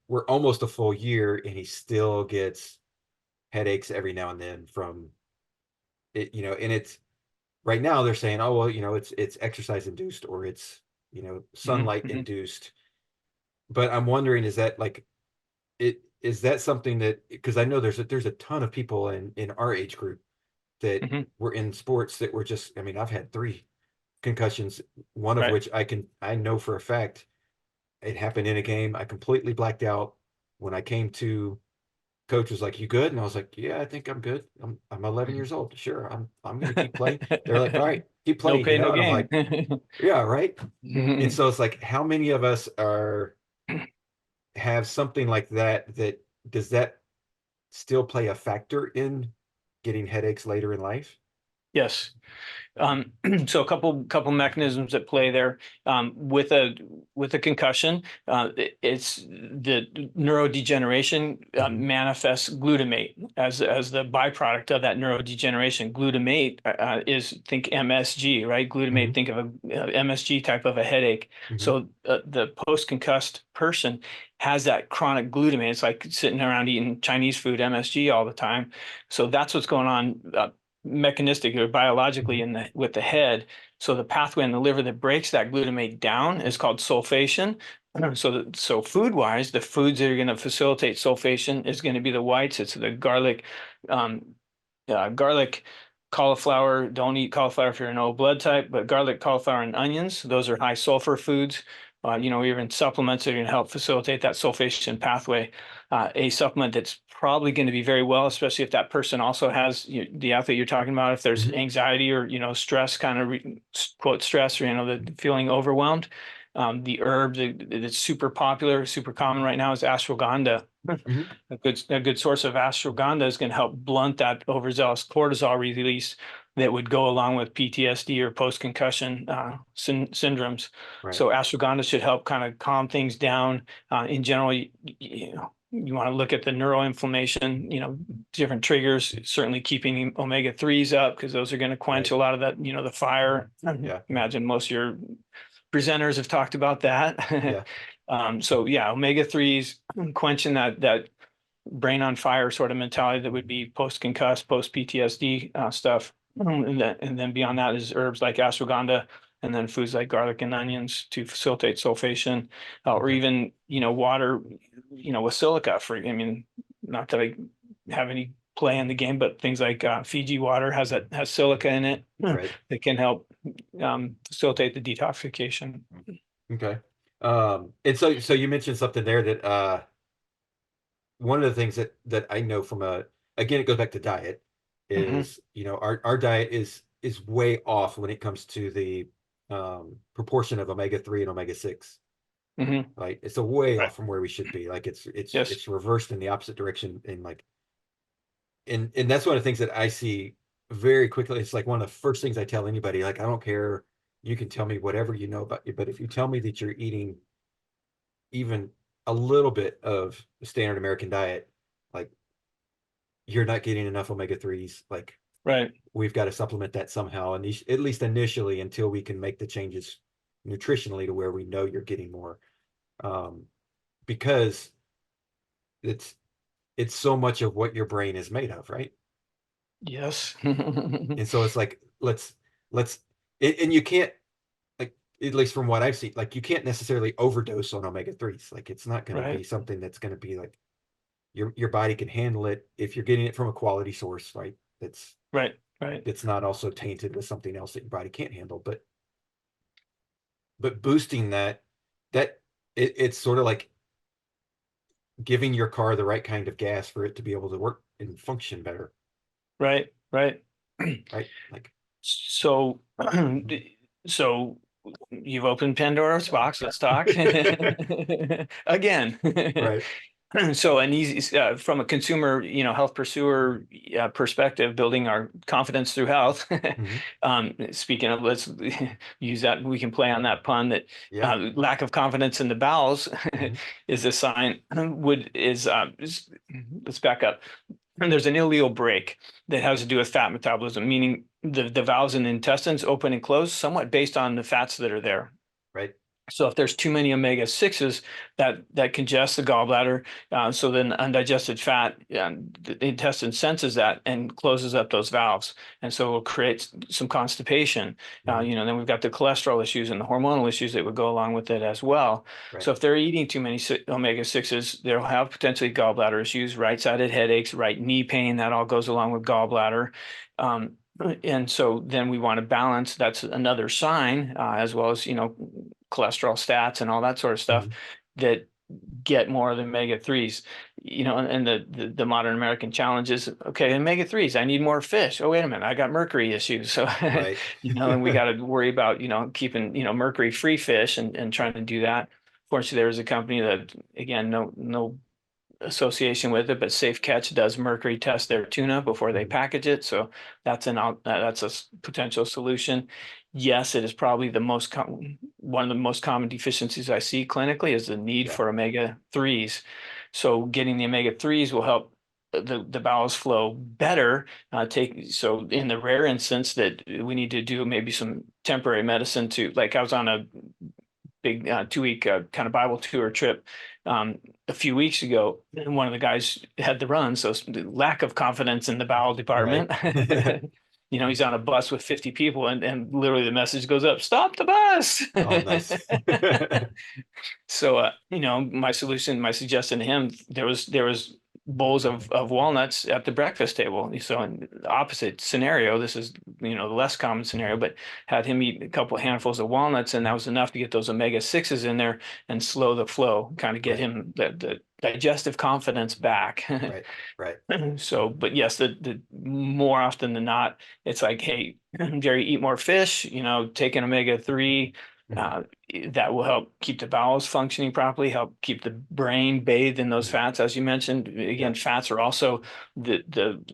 we're almost a full year, and he still gets headaches every now and then from it. And it's right now they're saying, oh well, it's exercise induced or it's sunlight
Mm-hmm.
induced. But I'm wondering, is that like is that something that because I know there's a ton of people in our age group that
Mm-hmm.
were in sports that were just, I mean, I've had three concussions, one of
Right.
which I know for a fact it happened in a game. I completely blacked out. When I came to, coach was like, "You good?" And I was like, "Yeah, I think I'm good. I'm 11 years old. Sure, I'm gonna keep playing." They're like, "All right, keep
No
playing,"
pay, no
and I'm
gain.
like, "Yeah, right." And so it's like, how many of us are have something like that? That does that still play a factor in getting headaches later in life?
Yes. Um, so a couple mechanisms at play there. With a concussion, it's the neurodegeneration
Mhm.
manifests glutamate as the byproduct of that neurodegeneration. Glutamate is think MSG, right? Glutamate,
Mhm.
think of a MSG type of a headache.
Mhm.
So the post-concussed person has that chronic glutamate. It's like sitting around eating Chinese food, MSG all the time. So that's what's going on. Mechanistic or biologically
Mhm.
in the with the head. So the pathway in the liver that breaks that glutamate down is called sulfation. So food wise, the foods that are going to facilitate sulfation is going to be the whites. It's the garlic, um, garlic, cauliflower. Don't eat cauliflower if you're an O blood type, but garlic, cauliflower, and onions. Those are high sulfur foods. Even supplements that are going to help facilitate that sulfation pathway. A supplement that's probably going to be very well, especially if that person also has the athlete you're talking about, if there's
Mhm.
anxiety or, stress, kind of quote stress, or, the feeling overwhelmed. The herb that's super popular, super common right now is ashwagandha.
Mhm.
A good source of ashwagandha is going to help blunt that overzealous cortisol release that would go along with PTSD or post-concussion syndromes.
Right.
So ashwagandha should help kind of calm things down. In general, you want to look at the neuroinflammation, different triggers, certainly keeping omega-3s up because those are going to quench
Right.
a lot of that, the fire.
Yeah.
Imagine most of your presenters have talked about that.
Yeah.
So yeah, omega-3s quenching that brain on fire sort of mentality that would be post-concussed, post-PTSD stuff. And then beyond that is herbs like ashwagandha, and then foods like garlic and onions to facilitate sulfation, or
Okay.
even, water, with silica for, I mean, not that I have any play in the game, but things like Fiji water has silica in it
Right.
that can help facilitate the detoxification.
Okay. And so you mentioned something there that one of the things that I know from again, it goes back to diet
Hmm.
is, our diet is way off when it comes to the proportion of omega-3 and omega-6.
Hmm.
Like it's a way
Right.
off from where we should be. Like it's
Yes.
it's reversed in the opposite direction. And like and that's one of the things that I see very quickly. It's like one of the first things I tell anybody, like, I don't care, you can tell me whatever you know about you, but if you tell me that you're eating even a little bit of the standard American diet, like you're not getting enough omega-3s. Like
Right.
we've got to supplement that somehow, and at least initially, until we can make the changes nutritionally to where we know you're getting more. Um, because it's it's so much of what your brain is made of, right?
Yes.
And so it's like let's and you can't, like, at least from what I've seen, like you can't necessarily overdose on omega-3s. Like it's not going to be
Right.
something that's going to be like your body can handle it if you're getting it from a quality source, right? That's
Right. Right.
it's not also tainted with something else that your body can't handle. But boosting that it's sort of like giving your car the right kind of gas for it to be able to work and function better.
Right. Right.
right? Like,
So, so you've opened Pandora's box. Let's talk again.
right.
So an easy from a consumer, health pursuer perspective, building our confidence through health.
Hmm.
Speaking of, let's use that. We can play on that pun that
Yeah.
lack of confidence in the bowels
Hmm.
is a sign. Let's back up. And there's an ileal break that has to do with fat metabolism, meaning the valves in the intestines open and close somewhat based on the fats that are there.
Right.
So if there's too many omega-6s, that congests the gallbladder. So then undigested fat, the intestine senses that and closes up those valves. And so it will create some constipation.
Hmm.
Then we've got the cholesterol issues and the hormonal issues that would go along with it as well.
Right.
So if they're eating too many omega-6s, they'll have potentially gallbladder issues, right-sided headaches, right knee pain, that all goes along with gallbladder. And so then we want to balance. That's another sign, as well as, cholesterol stats and all that sort of stuff
Hmm.
that get more of the omega-3s, and the modern American challenge is, okay, omega-3s, I need more fish. Oh, wait a minute, I got mercury issues. So,
Right.
and we got to worry about, keeping, mercury free fish and trying to do that. Fortunately, there was a company that, again, no association with it, but Safe Catch does mercury test their tuna before they
Mhm.
package it. So that's a potential solution. Yes, it is probably one of the most common deficiencies I see clinically is the need
Yeah.
for omega-3s. So getting the omega-3s will help the bowels flow better. So in the rare instance that we need to do maybe some temporary medicine like I was on a big 2 week kind of Bible tour trip a few weeks ago. And one of the guys had the run, so lack of confidence in the bowel
Right.
department. He's on a bus with 50 people, and literally the message goes up, "Stop the bus."
Oh, nice.
So, my suggestion to him, there was bowls of walnuts at the breakfast table. So in the opposite scenario, this is, the less common scenario, but had him eat a couple of handfuls of walnuts, and that was enough to get those omega-6s in there and slow the flow, kind of get
Right.
him the digestive confidence back.
Right. Right.
So, but yes, the more often than not, it's like, hey, Jerry, eat more fish, take an omega-3.
Mhm.
Uh, that will help keep the bowels functioning properly, help keep the brain bathed in those
Mhm.
fats, as you mentioned.
Yeah.
Again, fats are also the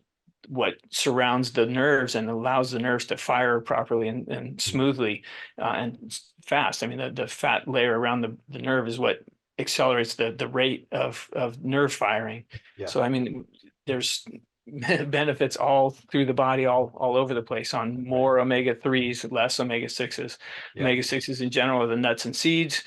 what surrounds the nerves and allows the nerves to fire properly and
Mhm.
smoothly and fast. I mean, the fat layer around the nerve is what accelerates the rate of nerve firing.
Yeah.
So, I mean, there's benefits all through the body, all over the place on
Right.
more omega-3s, less omega-6s.
Yeah.
Omega-6s in general are the nuts and seeds.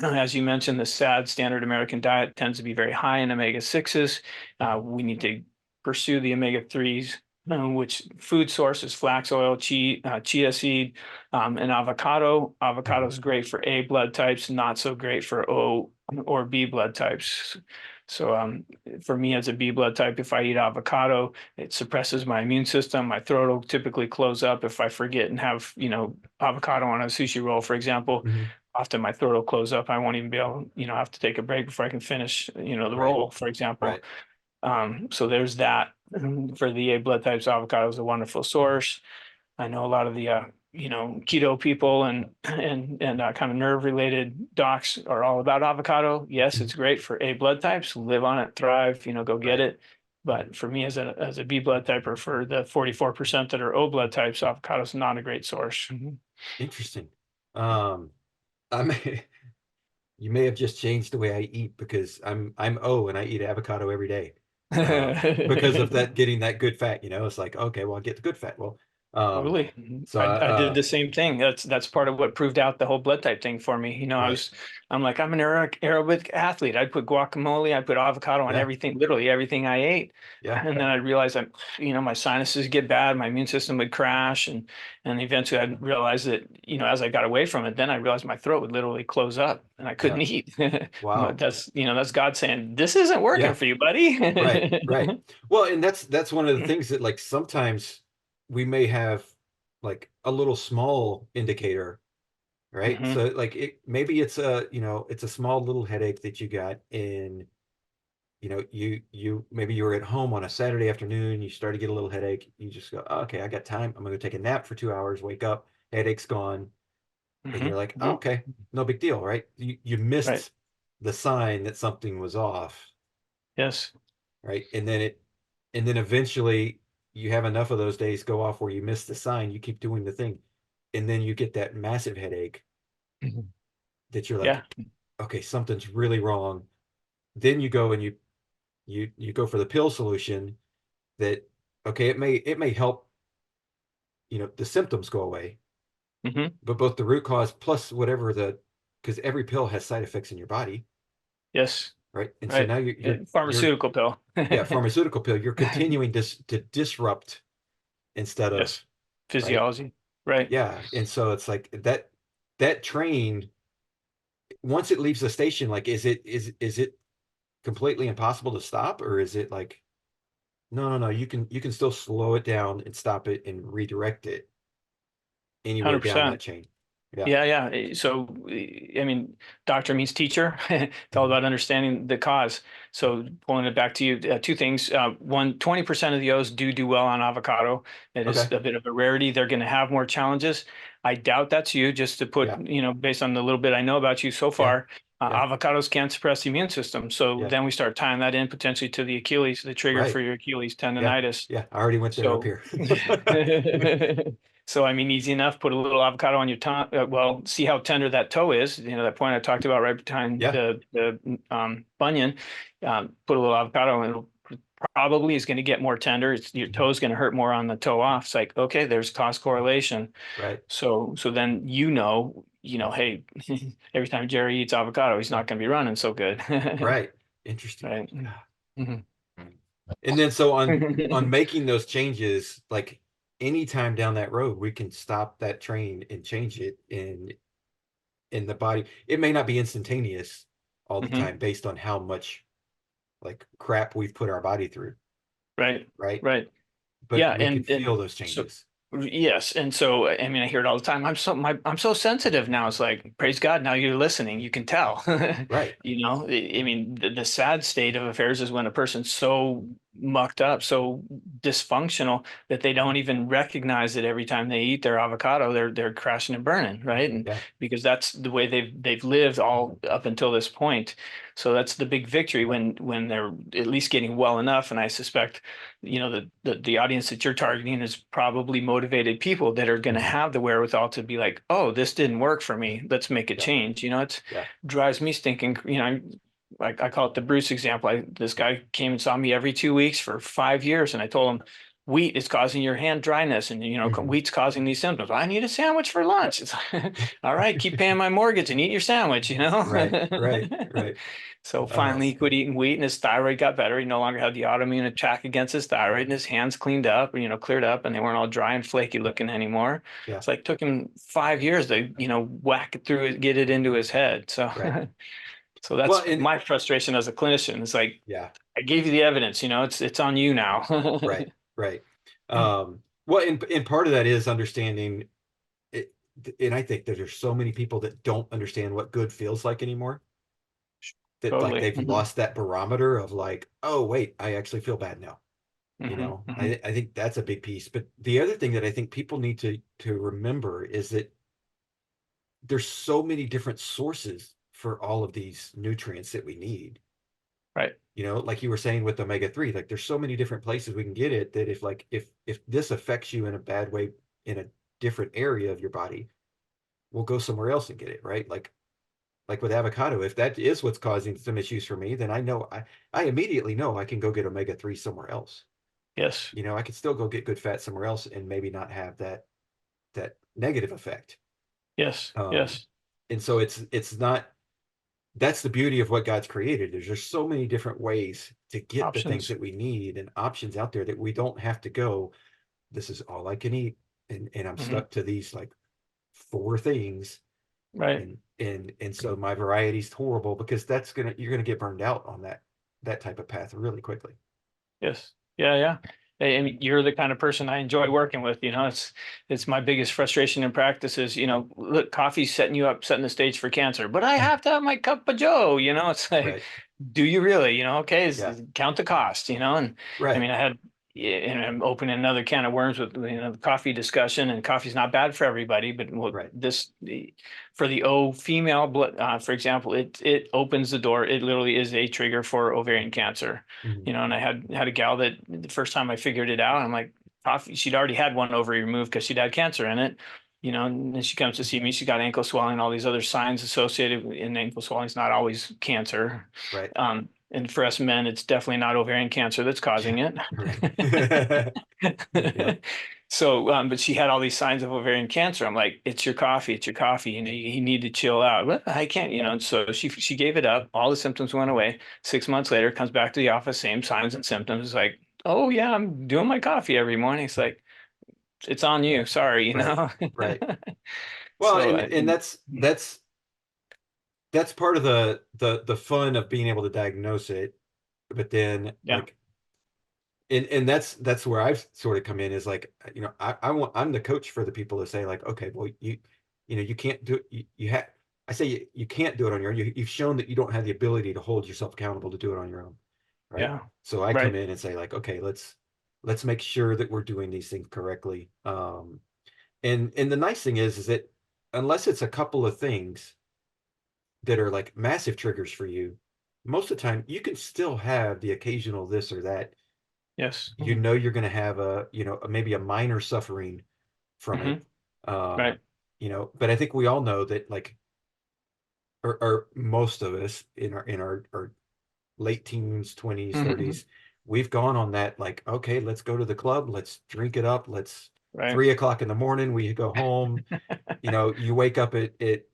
As you mentioned, the SAD, standard American diet, tends to be very high in omega-6s.
Mhm.
We need to pursue the omega-3s, which food sources, flax oil, chia seed, and avocado. Avocado
Mhm.
is great for A blood types, not so great for O or B blood types. So for me as a B blood type, if I eat avocado, it suppresses my immune system. My throat will typically close up if I forget and have, avocado on a sushi roll, for example.
Mhm.
Often my throat will close up. I won't even be able, have to take a break before I can finish, the
Right.
roll, for example.
Right.
So there's that. For the A blood types, avocado is a wonderful source. I know a lot of the keto people and kind of nerve related docs are all about avocado. Yes,
Mhm.
it's great for A blood types. Live on it, thrive. Go get
Right.
it. But for me as a B blood type, or for the 44% that are O blood types, avocado is not a great source.
Interesting. Um, I may you may have just changed the way I eat because I'm O and I eat avocado every day. Because of that getting that good fat, it's like, okay, well, I get the good fat. Well, um,
Totally.
so
I did the same thing. That's part of what proved out the whole blood type thing for me.
right.
I'm like, I'm an aerobic athlete. I'd put guacamole, I'd put avocado on
Yeah.
everything, literally everything I ate.
Yeah.
And then I realized my sinuses get bad, my immune system would crash. And eventually I realized that, as I got away from it, then I realized my throat would literally close up and I
Yeah.
couldn't eat. But
Wow.
that's God saying, this isn't working
Yeah.
for you, buddy.
Right. Right. Well, and that's one of the things that, like, sometimes we may have like a little small indicator, right?
Mhm.
So like maybe it's a small little headache that you got in maybe you were at home on a Saturday afternoon, you start to get a little headache, you just go, oh, okay, I got time, I'm gonna go take a nap for 2 hours, wake up, headache's gone, and you're like, oh,
Hmm.
okay, no big deal, right? You
Right.
missed the sign that something was off,
Yes.
right? And then eventually you have enough of those days go off where you miss the sign, you keep doing the thing, and then you get that massive headache
Mhm.
that you're
Yeah.
like, okay, something's really wrong. Then you go and you go for the pill solution that, okay, it may help, the symptoms go away,
Hmm.
but both the root cause plus whatever because every pill has side effects in your body,
Yes.
right? And so
Right.
now you're
Pharmaceutical pill.
yeah, pharmaceutical pill, you're continuing to disrupt instead of,
Yes.
right?
Physiology. Right.
Yeah. And so it's like that train, once it leaves the station, like, is it completely impossible to stop, or is it like, no, no, no, you can still slow it down and stop it and redirect it anywhere down
100%.
that chain. Yeah.
Yeah, yeah. So, I mean, doctor means teacher. It's all
Mhm.
about understanding the cause. So, pulling it back to you, two things. One, 20% of the O's do well on avocado. It is
Okay.
a bit of a rarity. They're going to have more challenges. I doubt that's you, just to put,
Yeah.
based on the little bit I know about you so
Yeah.
far.
Yeah.
Avocados can suppress the immune system. So
Yeah.
then we start tying that in potentially to the Achilles, the trigger for
Right.
your Achilles
Yeah.
tendonitis.
Yeah. I already went there up
So,
here.
so I mean, easy enough. Put a little avocado on your tongue. Well, see how tender that toe is. That point I talked about right behind
Yeah.
the bunion. Put a little avocado, and it'll probably is going to get more tender. Your
Mhm.
toe's going to hurt more on the toe off. It's like, okay, there's cost correlation.
Right.
So then hey, every time Jerry eats avocado, he's not going to be running so good.
Right. Interesting.
Right.
Yeah.
Mhm.
And then so on making those changes, like anytime down that road, we can stop that train and change it in the body. It may not be instantaneous all the
Mhm.
time based on how much like crap we've put our body through,
Right.
right?
Right.
But
Yeah,
we could
and
feel those
so
changes.
yes, and so I mean I hear it all the time. I'm so sensitive now. It's like praise God, now you're listening. You can tell.
Right.
I mean the sad state of affairs is when a person's so mucked up, so dysfunctional that they don't even recognize that every time they eat their avocado, they're crashing and burning, right? And
Yeah.
because that's the way they've lived all up until this point. So that's the big victory when they're at least getting well enough. And I suspect the audience that you're targeting is probably motivated people that are going to
Mhm.
have the wherewithal to be like, oh, this didn't work for me, let's make a
Yeah.
change. It
Yeah.
drives me stinking, I call it the Bruce example. This guy came and saw me every 2 weeks for 5 years, and I told him wheat is causing your hand dryness, and
Mhm.
wheat's causing these symptoms. I need a sandwich for lunch. It's like, all right, keep paying my mortgage and eat your sandwich.
Right. Right. Right.
So
Oh,
finally, he quit eating wheat, and his thyroid got better. He no longer had the autoimmune attack against his thyroid, and his hands cleaned up, cleared up, and they weren't all dry and flaky looking anymore.
yeah.
It's like took him 5 years to, whack it through it, get it into his head. So,
Right.
so
Well,
that's
and
my frustration as a clinician. It's like
yeah.
I gave you the evidence, it's on you now.
Right. Right. Well, and part of that is understanding it, and I think that there's so many people that don't understand what good feels like anymore. That like
Totally.
they've lost that barometer of like, oh wait, I actually feel bad now.
Hmm. Hmm.
I think that's a big piece. But the other thing that I think people need to remember is that there's so many different sources for all of these nutrients that we need.
Right.
Like you were saying with omega-3, like there's so many different places we can get it that if this affects you in a bad way in a different area of your body, we'll go somewhere else and get it, right? Like with avocado, if that is what's causing some issues for me, then I immediately know I can go get omega-3 somewhere else.
Yes.
I could still go get good fat somewhere else and maybe not have that negative effect.
Yes.
Um,
Yes.
and so it's not, that's the beauty of what God's created. There's just so many different ways to get the things
Options.
that we need and options out there that we don't have to go, this is all I can eat. And I'm
Hmm.
stuck to these like four things.
Right.
And so my variety is horrible because you're gonna get burned out on that type of path really quickly.
Yes. Yeah. Yeah. I mean, you're the kind of person I enjoy working with. It's my biggest frustration in practice is, look, coffee's setting you up, setting the stage for cancer, but I have to have my cup of Joe. It's like,
Right.
do you really? Okay,
Yeah.
count the cost. And I
Right.
mean, and I'm opening another can of worms with the coffee discussion, and coffee's not bad for everybody, but
Right.
for the O female, for example, it opens the door. It literally is a trigger for ovarian cancer.
Mhm.
And I had a gal that the first time I figured it out, I'm like, coffee, she'd already had one ovary removed because she'd had cancer in it. And then she comes to see me. She's got ankle swelling, all these other signs associated and ankle swelling is not always cancer.
Right.
And for us men, it's definitely not ovarian cancer that's causing it.
Right. Yep.
So, but she had all these signs of ovarian cancer. I'm like, it's your coffee, it's your coffee. You need to chill out. But I can't, And so she gave it up. All the symptoms went away. 6 months later, comes back to the office, same signs and symptoms. It's like, oh yeah, I'm doing my coffee every morning. It's like, it's on you. Sorry,
Right. Right. Well,
So,
and that's part of the fun of being able to diagnose it, but then
yeah,
like and that's where I've sort of come in is like, I'm the coach for the people to say like, okay, well, you can't do it. You have, I say you can't do it on your own. You've shown that you don't have the ability to hold yourself accountable to do it on your own. Right.
yeah,
So I come
right.
in and say like, okay, let's make sure that we're doing these things correctly. And the nice thing is that unless it's a couple of things that are like massive triggers for you, most of the time you can still have the occasional this or that.
Yes.
You're going to have maybe a minor suffering from
Hmm.
it. Um,
Right.
but I think we all know that like, or most of us in our late teens, 20s,
Hmm.
30s, we've gone on that like, okay, let's go to the club, let's drink it up, let's
Right.
3 o'clock in the morning, we go home. You wake up at 8,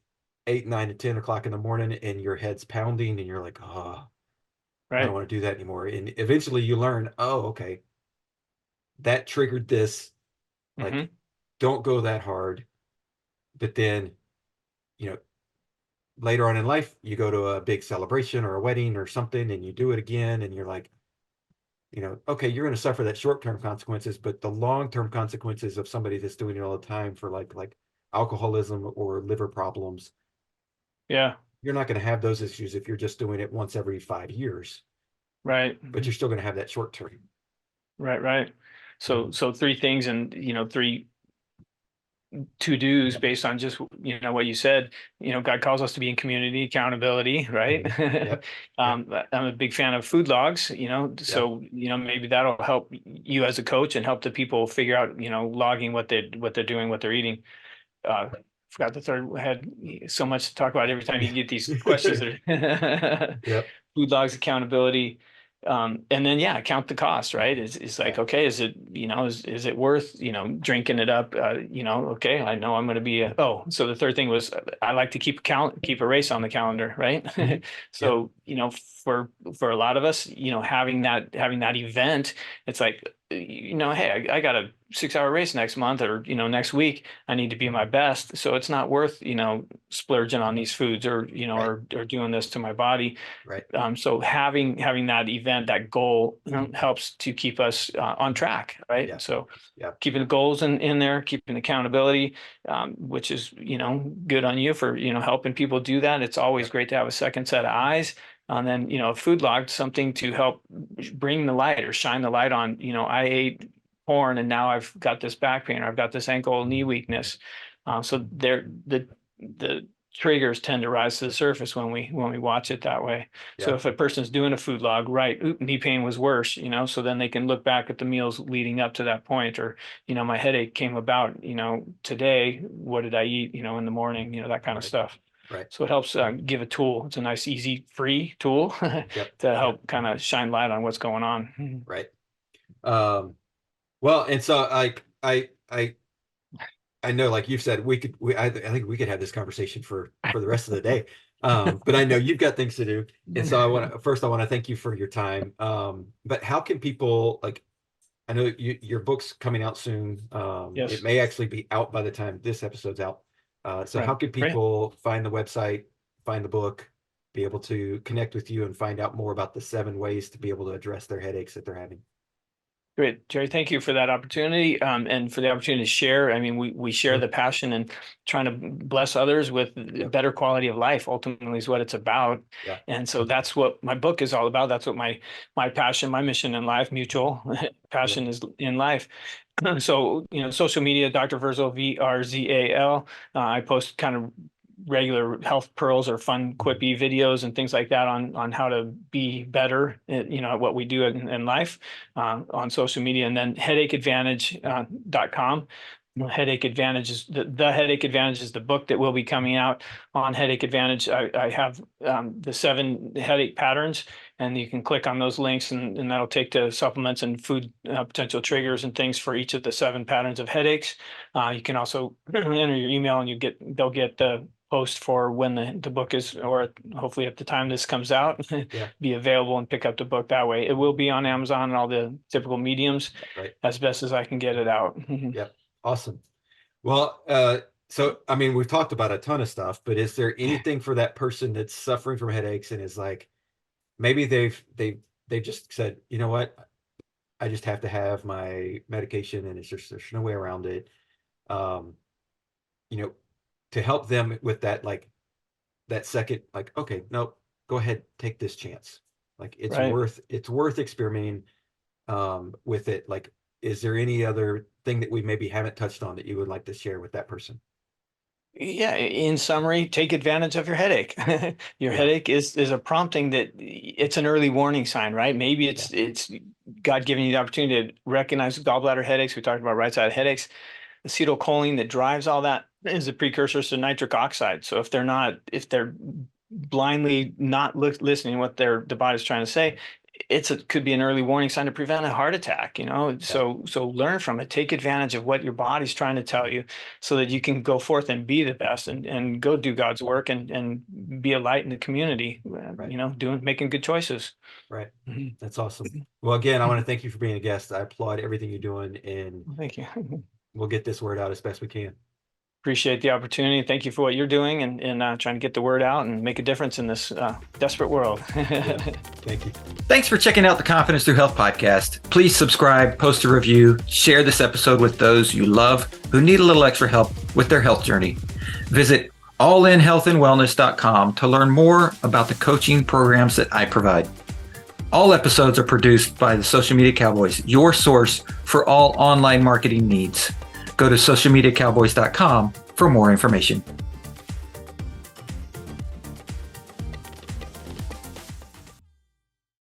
9, and 10 o'clock in the morning and your head's pounding and you're like, oh, I don't
Right.
want to do that anymore. And eventually you learn, oh, okay, that triggered this. Like,
Hmm.
don't go that hard. But then, you know, later on in life, you go to a big celebration or a wedding or something and you do it again and you're like, okay, you're going to suffer that short-term consequences, but the long-term consequences of somebody that's doing it all the time for like alcoholism or liver problems,
Yeah.
you're not going to have those issues if you're just doing it once every 5 years,
Right.
but you're still going to have that short term.
Right. Right. So,
Mhm.
so three things and, three to-dos based on just, what you said. God calls us to be in community accountability, right?
Mhm. Yep. Yep.
I'm a big fan of food logs,
Yep.
so, maybe that'll help you as a coach and help the people figure out, logging what they're doing, what they're eating. Forgot the third. I had so much to talk about every time you get these questions.
Yep.
Food logs, accountability, and then yeah, count the cost. Right? It's like,
Right.
okay, is it is it worth drinking it up? Okay, I know I'm going to be. So the third thing was I like to keep a race on the calendar. Right?
Mhm. Yep.
So for a lot of us, having that event, it's like hey, I got a 6 hour race next month or next week. I need to be my best. So it's not worth, splurging on these foods or,
Right.
or doing this to my body.
Right.
So having that event, that goal, helps to keep us on track, right?
Yeah.
So
Yeah.
keeping the goals in there, keeping accountability, which is, good on you for, helping people do that. It's always
Yep.
great to have a second set of eyes. And then, food log, something to help bring the light or shine the light on, I ate porn and now I've got this back pain or I've got this ankle knee weakness. So the triggers tend to rise to the surface when we watch it that way. So
Yeah.
if a person's doing a food log, right, oop, knee pain was worse, so then they can look back at the meals leading up to that point, or my headache came about, today, what did I eat, in the morning, that kind of
Right.
stuff.
Right.
So it helps give a tool. It's a nice, easy, free tool
Yep.
to
Yep.
help kind of shine light on what's going on.
Right. Well, and so I know, like you've said, I think we could have this conversation for the rest of the day. But I know you've got things to do. And so I want to thank you for your time. But how can people like, I know your book's coming out soon. It
Yes.
may actually be out by the time this episode's out. So how
Right.
can
Great.
people find the website, find the book, be able to connect with you and find out more about the 7 ways to be able to address their headaches that they're having?
Great, Jerry. Thank you for that opportunity, and for the opportunity to share. I mean, we share the passion and trying to bless others with better quality of life. Ultimately, is what it's about.
Yeah.
And so that's what my book is all about. That's what my passion, my mission in life, mutual passion is in life. So, social media, Dr. Vrzal, Vrzal. I post kind of regular health pearls or fun quippy videos and things like that on how to be better at, at what we do in life on social media. And then headacheadvantage.com. Headache Advantage is the Headache Advantage is the book that will be coming out on Headache Advantage. I have the 7 headache patterns, and you can click on those links, and that'll take to supplements and food potential triggers and things for each of the 7 patterns of headaches. You can also enter your email, and they'll get the post for when the book is, or hopefully at the time this comes out, be available and pick up the book that way. It will be on Amazon and all the typical mediums, as best as I can get it out.
Yep. Awesome. Well, so, I mean, we've talked about a ton of stuff, but is there anything for that person that's suffering from headaches and is like, maybe they've just said, you know what, I just have to have my medication and there's no way around it. To help them with that, like that second, like, okay, no, go ahead, take this chance. Like it's worth experimenting with it. Like, is there any other thing that we maybe haven't touched on that you would like to share with that person?
Yeah, in summary, take advantage of your headache. Your headache is a prompting that it's an early warning sign, right? Maybe it's God giving you the opportunity to recognize gallbladder headaches. We talked about right-side headaches. Acetylcholine that drives all that is a precursor to nitric oxide. So if they're blindly not listening to what the body's trying to say, could be an early warning sign to prevent a heart attack, So learn from it, take advantage of what your body's trying to tell you so that you can go forth and be the best and go do God's work and be a light in the community, making good choices.
Right. That's awesome. Well, again, I want to thank you for being a guest. I applaud everything you're doing, and
thank you.
We'll get this word out as best we can.
Appreciate the opportunity. Thank you for what you're doing and trying to get the word out and make a difference in this desperate world.
Thank you.
Thanks for checking out the Confidence Through Health podcast. Please subscribe, post a review, share this episode with those you love who need a little extra help with their health journey. Visit allinhealthandwellness.com to learn more about the coaching programs that I provide. All episodes are produced by the Social Media Cowboys, your source for all online marketing needs. Go to socialmediacowboys.com for more information.